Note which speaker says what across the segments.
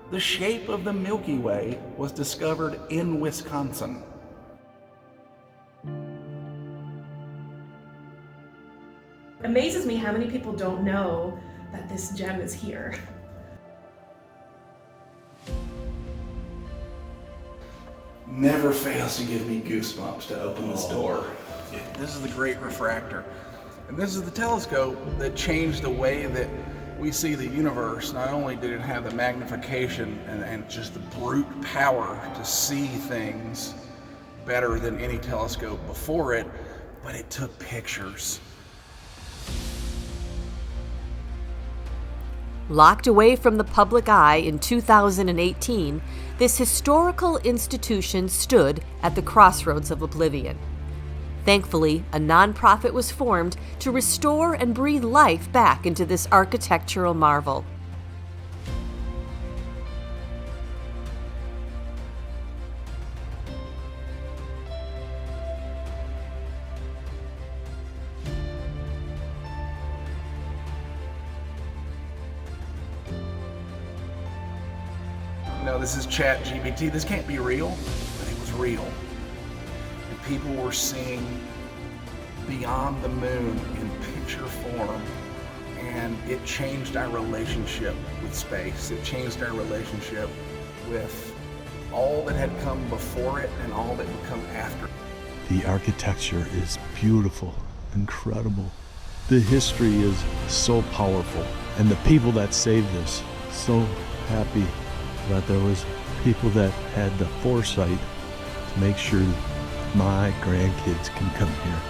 Speaker 1: The shape of the Milky Way was discovered in Wisconsin.
Speaker 2: Amazes me how many people don't know that this gem is here.
Speaker 1: Never fails to give me goosebumps to open this door. This is the Great Refractor. And this is the telescope that changed the way that we see the universe. Not only did it have the magnification and just the brute power to see things better than any telescope before it, but it took pictures.
Speaker 3: Locked away from the public eye in 2018, this historical institution stood at the crossroads of oblivion. Thankfully, a nonprofit was formed to restore and breathe life back into this architectural marvel.
Speaker 1: No, this is ChatGPT. This can't be real, but it was real. And people were seeing beyond the moon in picture form, and it changed our relationship with space. It changed our relationship with all that had come before it and all that would come after.
Speaker 4: The architecture is beautiful, incredible. The history is so powerful, and the people that saved this, so happy that there was people that had the foresight to make sure my grandkids can come here.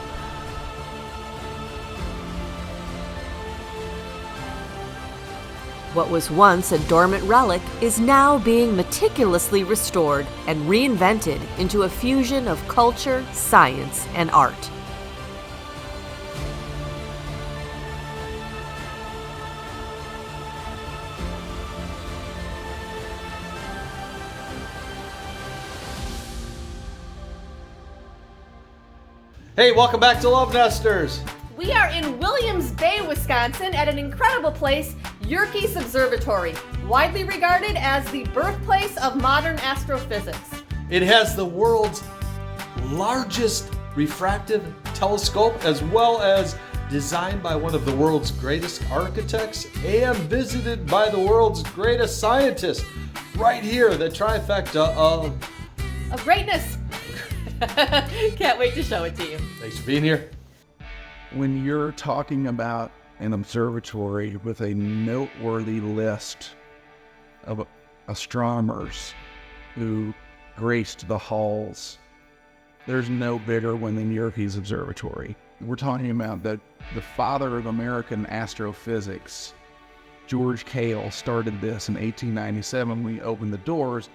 Speaker 3: What was once a dormant relic is now being meticulously restored and reinvented into a fusion of culture, science, and art.
Speaker 5: Hey, welcome back to LoveNesters.
Speaker 6: We are in Williams Bay, Wisconsin at an incredible place, Yerkes Observatory, widely regarded as the birthplace of modern astrophysics.
Speaker 5: It has the world's largest refractive telescope, as well as designed by one of the world's greatest architects and visited by the world's greatest scientists. Right here, the trifecta of
Speaker 6: greatness. Can't wait to show it to you.
Speaker 5: Thanks for being here.
Speaker 1: When you're talking about an observatory with a noteworthy list of astronomers who graced the halls, there's no bigger one than Yerkes Observatory. We're talking about the father of American astrophysics. George Cahill started this in 1897 when he opened the doors.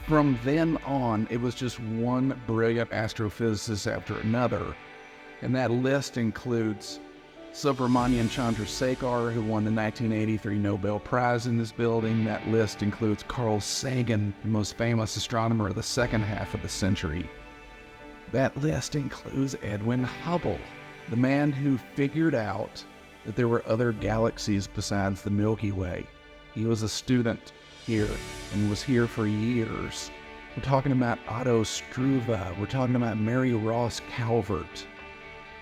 Speaker 1: From then on, it was just one brilliant astrophysicist after another. And that list includes Subramanian Chandrasekhar, who won the 1983 Nobel Prize in this building. That list includes Carl Sagan, the most famous astronomer of the second half of the century. That list includes Edwin Hubble, the man who figured out that there were other galaxies besides the Milky Way. He was a student here and was here for years. We're talking about Otto Struve. We're talking about Mary Ross Calvert.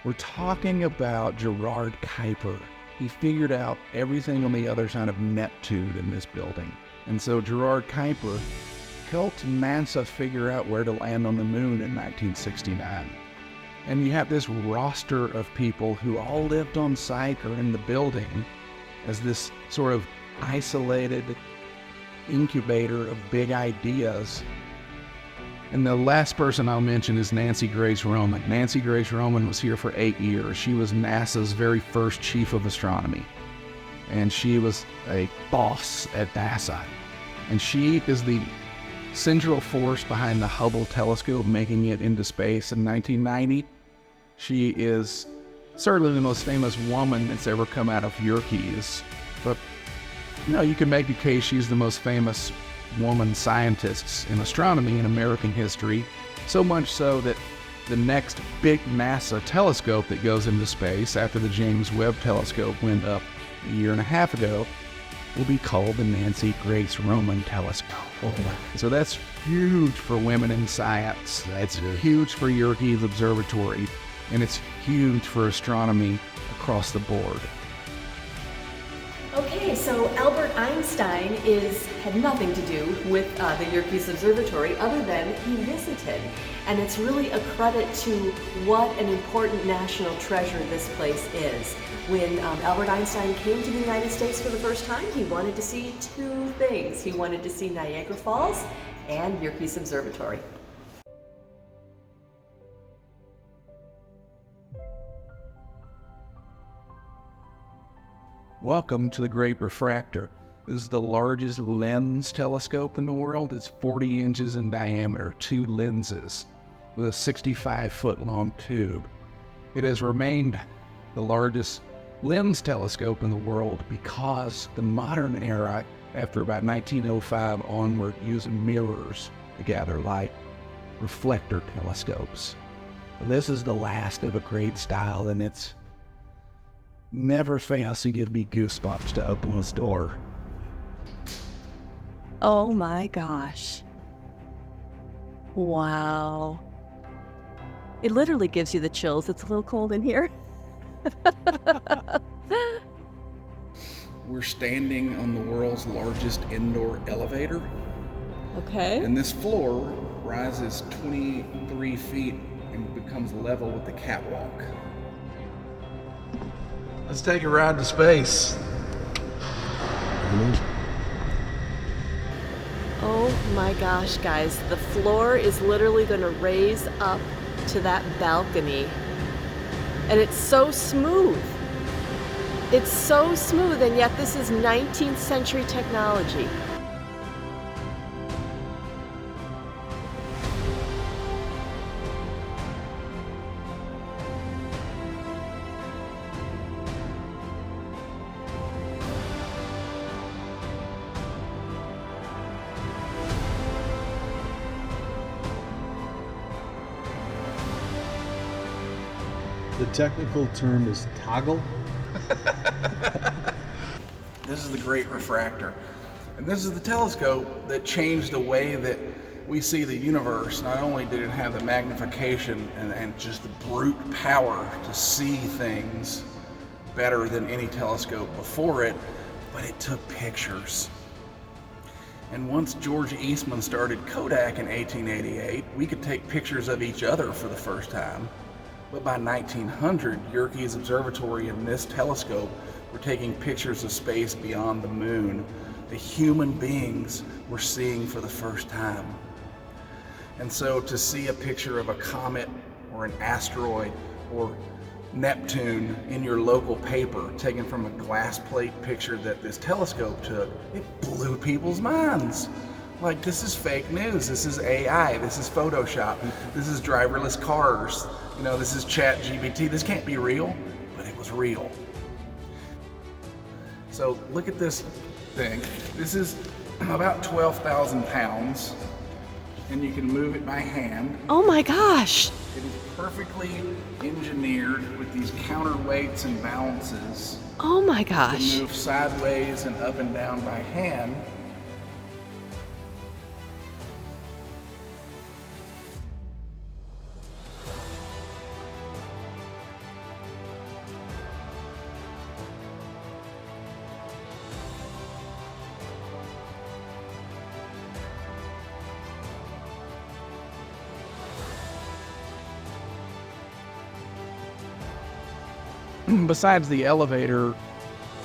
Speaker 1: We're talking about Gerard Kuiper. He figured out everything on the other side of Neptune in this building. And so Gerard Kuiper helped NASA figure out where to land on the moon in 1969. And you have this roster of people who all lived on site or in the building as this sort of isolated incubator of big ideas. And the last person I'll mention is Nancy Grace Roman. Nancy Grace Roman was here for 8 years. She was NASA's very first chief of astronomy. And she was a boss at NASA. And she is the central force behind the Hubble Telescope, making it into space in 1990. She is certainly the most famous woman that's ever come out of Yerkes. But you can make the case she's the most famous woman scientist in astronomy in American history, so much so that the next big NASA telescope that goes into space after the James Webb Telescope went up a year and a half ago will be called the Nancy Grace Roman Telescope. So that's huge for women in science. That's huge for Yerkes Observatory, and it's huge for astronomy across the board.
Speaker 3: Okay, so Albert Einstein had nothing to do with the Yerkes Observatory other than he visited. And it's really a credit to what an important national treasure this place is. When Albert Einstein came to the United States for the first time, he wanted to see two things. He wanted to see Niagara Falls and Yerkes Observatory.
Speaker 1: Welcome to the Great Refractor. This is the largest lens telescope in the world. It's 40 inches in diameter, 2 lenses, with a 65-foot long tube. It has remained the largest lens telescope in the world because the modern era, after about 1905 onward, used mirrors to gather light, reflector telescopes. This is the last of a great style, and it's never fails to give me goosebumps to open this door.
Speaker 7: Oh my gosh. Wow. It literally gives you the chills. It's a little cold in here.
Speaker 1: We're standing on the world's largest indoor elevator,
Speaker 7: Okay.
Speaker 1: and this floor rises 23 feet and becomes level with the catwalk.
Speaker 5: Let's take a ride to space.
Speaker 3: Oh my gosh, guys, the floor is literally going to raise up to that balcony. And it's so smooth. It's so smooth, and yet this is 19th century technology.
Speaker 4: The technical term is toggle.
Speaker 1: This is the Great Refractor. And this is the telescope that changed the way that we see the universe. Not only did it have the magnification and just the brute power to see things better than any telescope before it, but it took pictures. And once George Eastman started Kodak in 1888, we could take pictures of each other for the first time. But by 1900, Yerkes Observatory and this telescope were taking pictures of space beyond the moon that human beings were seeing for the first time. And so to see a picture of a comet or an asteroid or Neptune in your local paper taken from a glass plate picture that this telescope took, it blew people's minds. Like, this is fake news, this is AI, this is Photoshop, this is driverless cars, you know, this is ChatGPT, this can't be real, but it was real. So look at this thing. This is about 12,000 pounds, and you can move it by hand.
Speaker 3: Oh my gosh!
Speaker 1: It is perfectly engineered with these counterweights and balances
Speaker 3: Oh my
Speaker 1: to
Speaker 3: gosh!
Speaker 1: move sideways and up and down by hand. Besides the elevator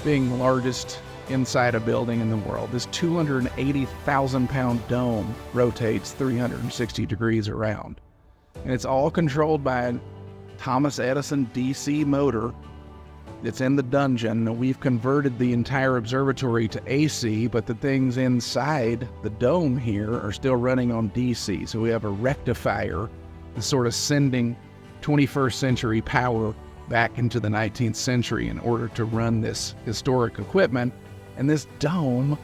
Speaker 1: being the largest inside a building in the world, this 280,000 pound dome rotates 360 degrees around. And it's all controlled by a Thomas Edison DC motor that's in the dungeon. And we've converted the entire observatory to AC, but the things inside the dome here are still running on DC. So we have a rectifier that's sort of sending 21st century power back into the 19th century in order to run this historic equipment. And this dome,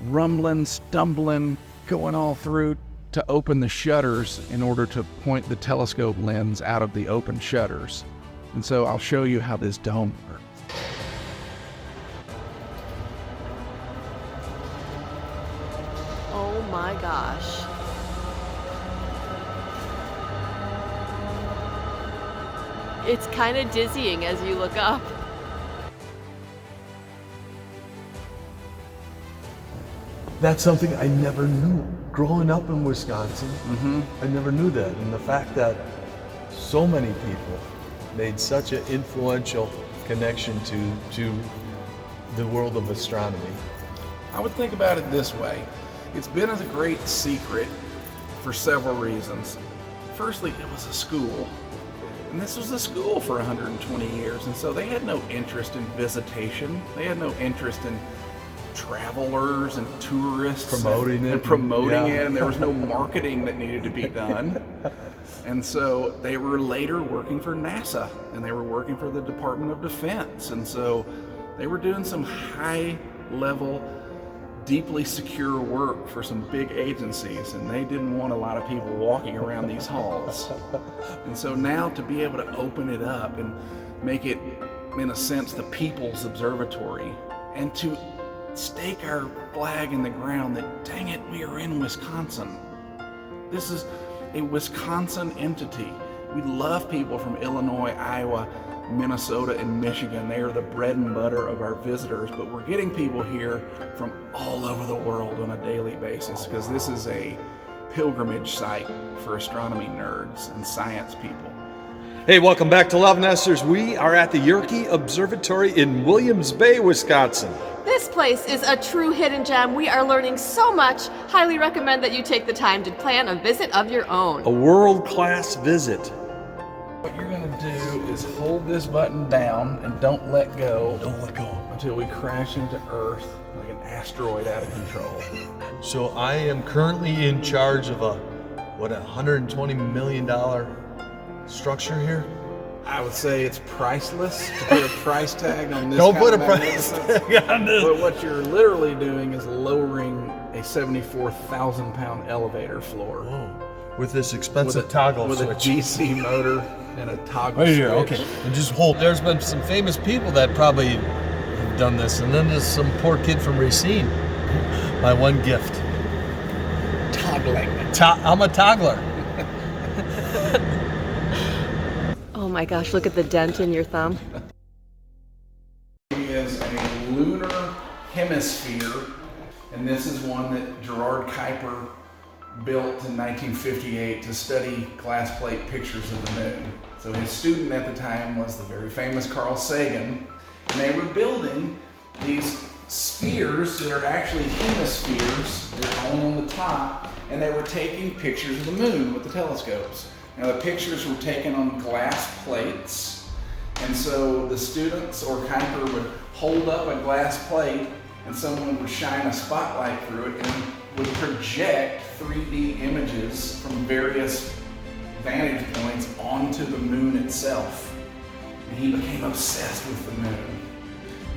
Speaker 1: rumbling, stumbling, going all through to open the shutters in order to point the telescope lens out of the open shutters. And so I'll show you how this dome works.
Speaker 3: Oh my gosh. It's kind of dizzying as you look up.
Speaker 4: That's something I never knew. Growing up in Wisconsin, I never knew that. And the fact that so many people made such an influential connection to the world of astronomy.
Speaker 1: I would think about it this way. It's been a great secret for several reasons. Firstly, it was a school. And this was a school for 120 years. And so they had no interest in visitation. They had no interest in travelers and tourists
Speaker 4: Promoting it.
Speaker 1: and promoting
Speaker 4: Yeah.
Speaker 1: it, and there was no marketing that needed to be done. And so they were later working for NASA, and they were working for the Department of Defense. And so they were doing some high level, deeply secure work for some big agencies, and they didn't want a lot of people walking around these halls. And so now to be able to open it up and make it, in a sense, the people's observatory, and to stake our flag in the ground that, dang it, we are in Wisconsin. This is a Wisconsin entity. We love people from Illinois, Iowa, Minnesota, and Michigan. They are the bread and butter of our visitors, but we're getting people here from all over the world on a daily basis because this is a pilgrimage site for astronomy nerds and science people.
Speaker 5: Hey, welcome back to LoveNesters. We are at the Yerkes Observatory in Williams Bay, Wisconsin.
Speaker 3: This place is a true hidden gem. We are learning so much. Highly recommend that you take the time to plan a visit of your own.
Speaker 5: A world-class visit.
Speaker 1: What you're gonna do is hold this button down and don't let go.
Speaker 4: Don't let go.
Speaker 1: Until we crash into Earth like an asteroid out of control.
Speaker 4: So I am currently in charge of a $120 million structure here?
Speaker 1: I would say it's priceless to put a price tag on this.
Speaker 4: Don't
Speaker 1: kind
Speaker 4: put
Speaker 1: of
Speaker 4: a price
Speaker 1: magnificence.
Speaker 4: tag on this.
Speaker 1: But what you're literally doing is lowering a 74,000 pound elevator floor.
Speaker 4: Whoa. With this expensive toggle
Speaker 1: with
Speaker 4: switch.
Speaker 1: a DC motor and a toggle
Speaker 4: Right here,
Speaker 1: switch.
Speaker 4: okay. And just hold. There's been some famous people that probably have done this, and then there's some poor kid from Racine. My one gift.
Speaker 1: Toggling.
Speaker 4: I'm a toggler.
Speaker 3: Oh my gosh, look at the dent in your thumb.
Speaker 1: Is a lunar hemisphere, and this is one that Gerard Kuiper built in 1958 to study glass plate pictures of the moon. So his student at the time was the very famous Carl Sagan, and they were building these spheres that are actually hemispheres. They're only on the top, and they were taking pictures of the moon with the telescopes. Now the pictures were taken on glass plates, and so the students or Kuiper would hold up a glass plate and someone would shine a spotlight through it and would project 3D images from various vantage points onto the moon itself. And he became obsessed with the moon.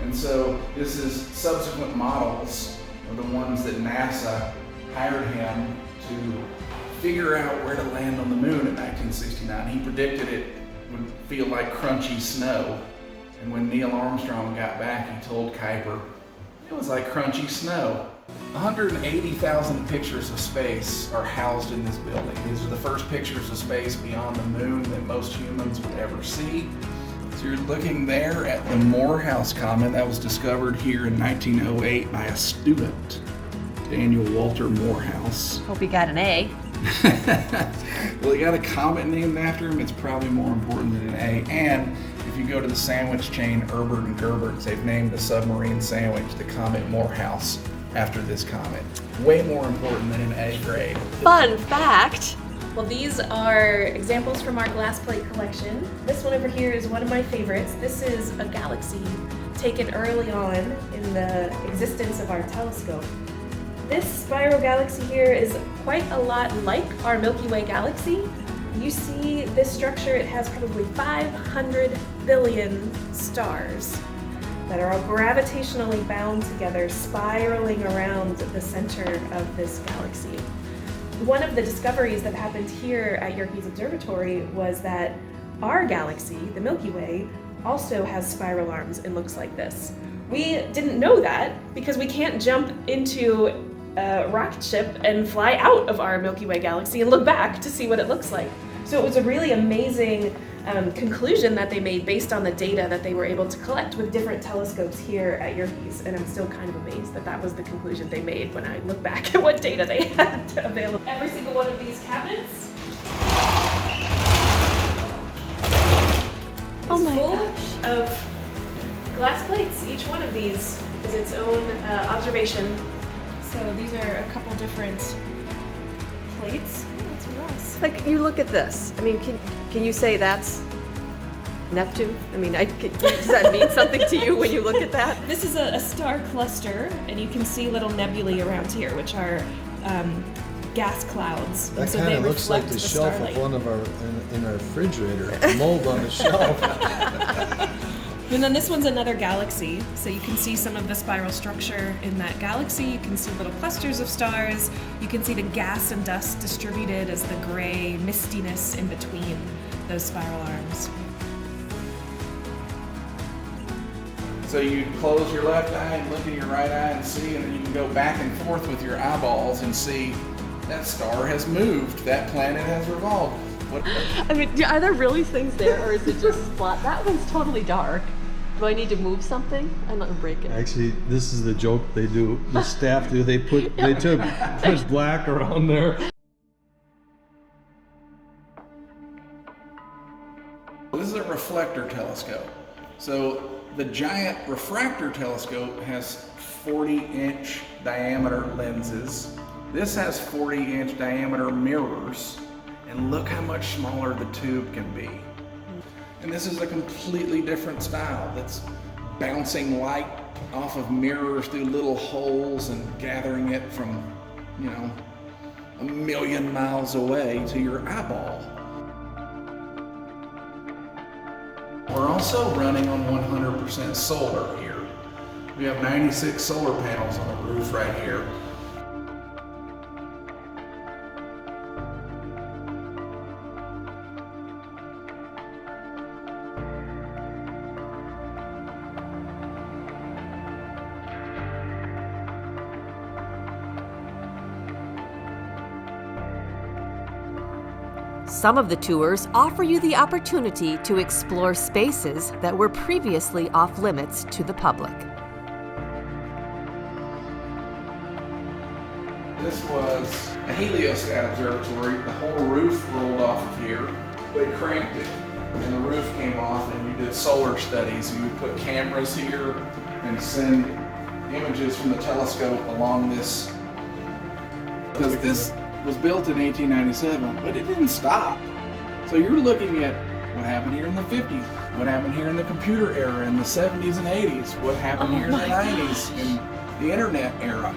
Speaker 1: And so this is subsequent models are the ones that NASA hired him to figure out where to land on the moon in 1969. He predicted it would feel like crunchy snow. And when Neil Armstrong got back, he told Kuiper, it was like crunchy snow. 180,000 pictures of space are housed in this building. These are the first pictures of space beyond the moon that most humans would ever see. So you're looking there at the Morehouse Comet that was discovered here in 1908 by a student, Daniel Walter Morehouse.
Speaker 3: Hope you got an A.
Speaker 1: Well, he got a comet named after him. It's probably more important than an A. And if you go to the sandwich chain Herbert and Gerbert's, they've named the submarine sandwich the Comet Morehouse after this comet. Way more important than an A grade.
Speaker 3: Fun fact.
Speaker 2: Well, these are examples from our glass plate collection. This one over here is one of my favorites. This is a galaxy taken early on in the existence of our telescope. This spiral galaxy here is quite a lot like our Milky Way galaxy. You see this structure, it has probably 500 billion stars that are all gravitationally bound together, spiraling around the center of this galaxy. One of the discoveries that happened here at Yerkes Observatory was that our galaxy, the Milky Way, also has spiral arms and looks like this. We didn't know that because we can't jump into a rocket ship and fly out of our Milky Way galaxy and look back to see what it looks like. So it was a really amazing conclusion that they made based on the data that they were able to collect with different telescopes here at Yerkes. And I'm still kind of amazed that that was the conclusion they made when I look back at what data they had available. Every single one of these cabinets is full of glass plates. Each one of these is its own observation. So these are a couple different plates. Oh, that's Ross.
Speaker 3: Like, you look at this. I mean, can you say that's Neptune? I mean, does that mean something to you when you look at that?
Speaker 2: This is a star cluster, and you can see little nebulae around here, which are gas clouds.
Speaker 5: That
Speaker 2: so
Speaker 5: kind
Speaker 2: they
Speaker 5: of looks like
Speaker 2: reflect
Speaker 5: the shelf
Speaker 2: starlight.
Speaker 5: of one of our in our refrigerator, mold on the shelf.
Speaker 2: And then this one's another galaxy, so you can see some of the spiral structure in that galaxy. You can see little clusters of stars. You can see the gas and dust distributed as the gray mistiness in between those spiral arms.
Speaker 1: So you close your left eye and look in your right eye and see, and then you can go back and forth with your eyeballs and see that star has moved, that planet has revolved.
Speaker 7: I mean, are there really things there, or is it just flat? That one's totally dark. Do I need to move something? I'm not gonna break it.
Speaker 4: Actually, this is the joke they do. The staff do. They push black around there.
Speaker 1: This is a reflector telescope. So the giant refractor telescope has 40-inch diameter lenses. This has 40-inch diameter mirrors. And look how much smaller the tube can be. And this is a completely different style that's bouncing light off of mirrors through little holes and gathering it from, 1,000,000 miles away to your eyeball. We're also running on 100% solar here. We have 96 solar panels on the roof right here.
Speaker 3: Some of the tours offer you the opportunity to explore spaces that were previously off limits to the public.
Speaker 1: This was a heliostat observatory. The whole roof rolled off of here. They cranked it, and the roof came off, and you did solar studies. You would put cameras here and send images from the telescope along this. Because this was built in 1897, but it didn't stop. So you're looking at what happened here in the 50s, what happened here in the computer era in the 70s and 80s, what happened here in the 90s in the internet era.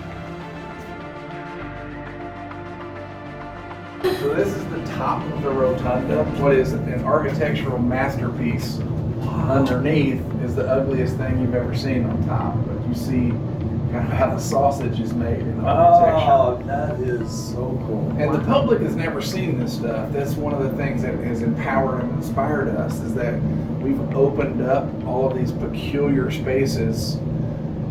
Speaker 1: So this is the top of the rotunda. What is an architectural masterpiece underneath is the ugliest thing you've ever seen on top. But you see kind of how the sausage is made in the architecture.
Speaker 5: Oh, that is so cool.
Speaker 1: And the public has never seen this stuff. That's one of the things that has empowered and inspired us, is that we've opened up all of these peculiar spaces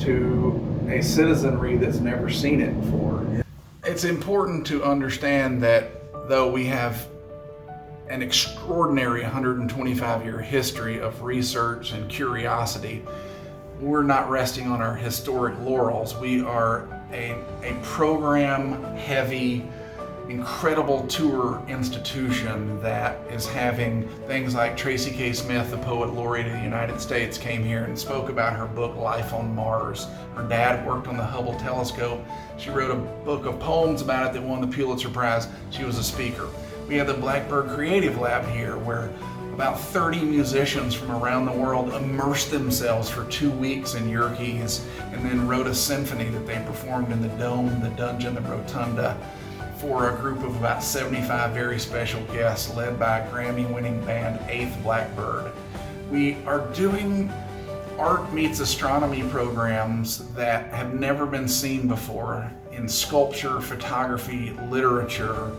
Speaker 1: to a citizenry that's never seen it before. It's important to understand that though we have an extraordinary 125-year history of research and curiosity, we're not resting on our historic laurels. We are a program-heavy, incredible tour institution that is having things like Tracy K. Smith, the poet laureate of the United States, came here and spoke about her book, Life on Mars. Her dad worked on the Hubble Telescope. She wrote a book of poems about it that won the Pulitzer Prize. She was a speaker. We have the Blackbird Creative Lab here, where about 30 musicians from around the world immersed themselves for 2 weeks in Yerkes and then wrote a symphony that they performed in the dome, the dungeon, the rotunda, for a group of about 75 very special guests led by a Grammy-winning band, Eighth Blackbird. We are doing art meets astronomy programs that have never been seen before in sculpture, photography, literature,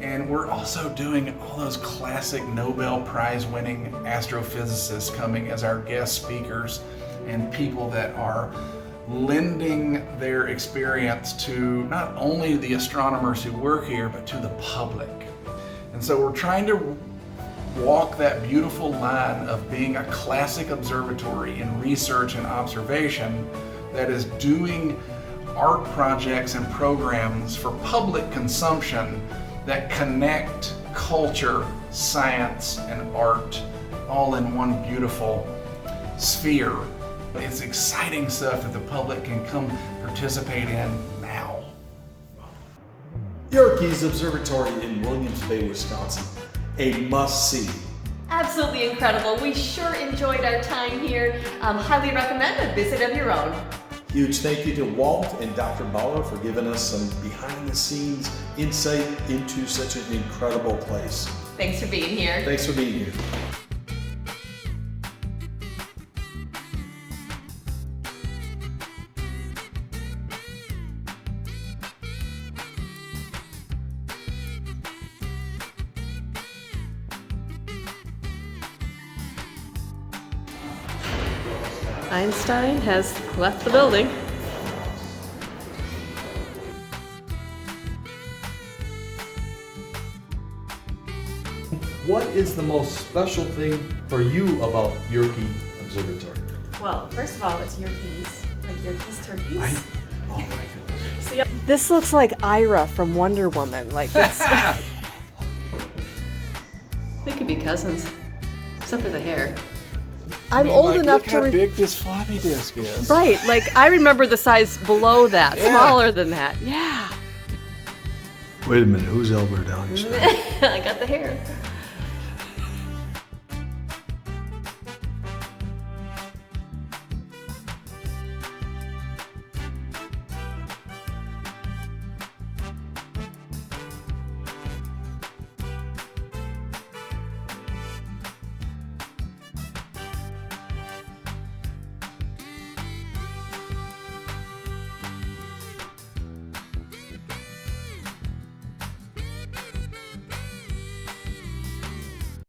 Speaker 1: and we're also doing all those classic Nobel Prize-winning astrophysicists coming as our guest speakers and people that are lending their experience to not only the astronomers who work here, but to the public. And so we're trying to walk that beautiful line of being a classic observatory in research and observation that is doing art projects and programs for public consumption that connect culture, science, and art all in one beautiful sphere. It's exciting stuff that the public can come participate in now.
Speaker 5: Yerkes Observatory in Williams Bay, Wisconsin. A must-see.
Speaker 6: Absolutely incredible. We sure enjoyed our time here. Highly recommend a visit of your own.
Speaker 5: Huge thank you to Walt and Dr. Bauer for giving us some behind-the-scenes insight into such an incredible place.
Speaker 6: Thanks for being here.
Speaker 5: Thanks for being here.
Speaker 7: Einstein has left the building.
Speaker 5: What is the most special thing for you about Yerkes Observatory?
Speaker 2: Well, first of all, it's Yerkes, like Yerkes turkeys.
Speaker 5: Oh my goodness.
Speaker 2: So, yeah.
Speaker 7: This looks like Ira from Wonder Woman. Like this. They could be cousins, except for the hair. I'm old enough
Speaker 1: look
Speaker 7: to.
Speaker 1: how big this floppy disk is.
Speaker 7: Right, like I remember the size below that,
Speaker 1: Yeah.
Speaker 7: smaller than that. Yeah.
Speaker 4: Wait a minute, who's Albert Einstein?
Speaker 7: I got the hair.